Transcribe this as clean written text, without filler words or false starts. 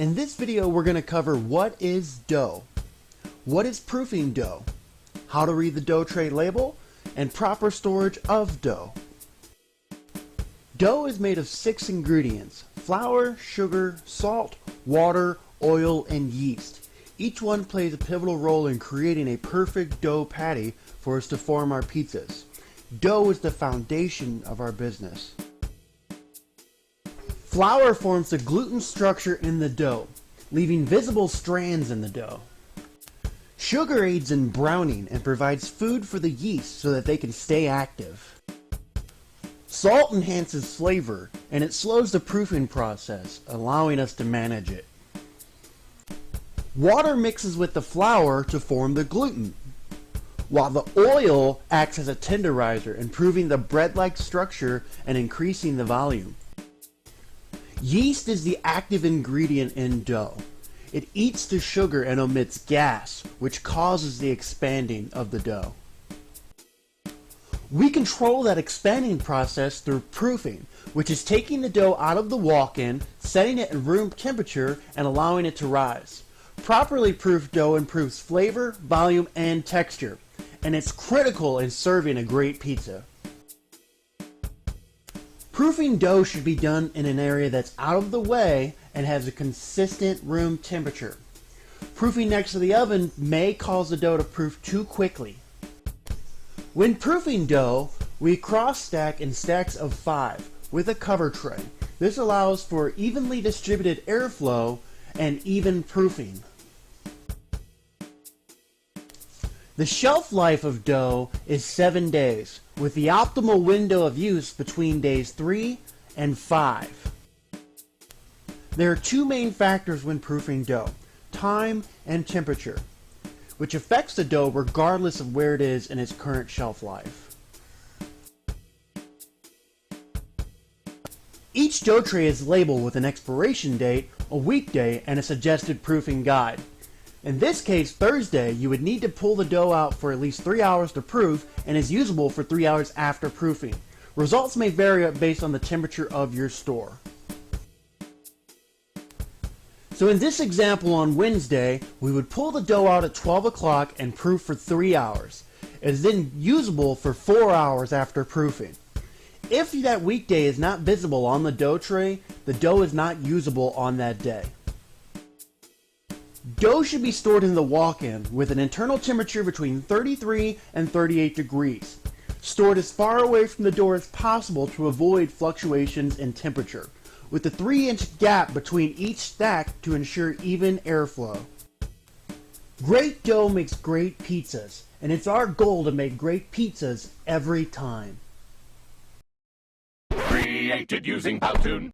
In this video, we're going to cover what is dough, what is proofing dough, how to read the dough tray label, and proper storage of dough. Dough is made of 6 ingredients: flour, sugar, salt, water, oil, and yeast. Each one plays a pivotal role in creating a perfect dough patty for us to form our pizzas. Dough is the foundation of our business. Flour forms the gluten structure in the dough, leaving visible strands in the dough. Sugar aids in browning and provides food for the yeast so that they can stay active. Salt enhances flavor, and it slows the proofing process, allowing us to manage it. Water mixes with the flour to form the gluten, while the oil acts as a tenderizer, improving the bread-like structure and increasing the volume. Yeast is the active ingredient in dough. It eats the sugar and emits gas, which causes the expanding of the dough. We control that expanding process through proofing, which is taking the dough out of the walk-in, setting it at room temperature, and allowing it to rise. Properly proofed dough improves flavor, volume, and texture, and it's critical in serving a great pizza. Proofing dough should be done in an area that's out of the way and has a consistent room temperature. Proofing next to the oven may cause the dough to proof too quickly. When proofing dough, we cross stack in stacks of 5 with a cover tray. This allows for evenly distributed airflow and even proofing. The shelf life of dough is 7 days, with the optimal window of use between days 3 and 5. There are 2 main factors when proofing dough: time and temperature, which affects the dough regardless of where it is in its current shelf life. Each dough tray is labeled with an expiration date, a weekday, and a suggested proofing guide. In this case, Thursday, you would need to pull the dough out for at least 3 hours to proof and is usable for 3 hours after proofing. Results may vary based on the temperature of your store. So in this example on Wednesday, we would pull the dough out at 12 o'clock and proof for 3 hours. It is then usable for 4 hours after proofing. If that weekday is not visible on the dough tray, the dough is not usable on that day. Dough should be stored in the walk-in with an internal temperature between 33 and 38 degrees. Stored as far away from the door as possible to avoid fluctuations in temperature, with a 3-inch gap between each stack to ensure even airflow. Great dough makes great pizzas, and it's our goal to make great pizzas every time. Created using Powtoon.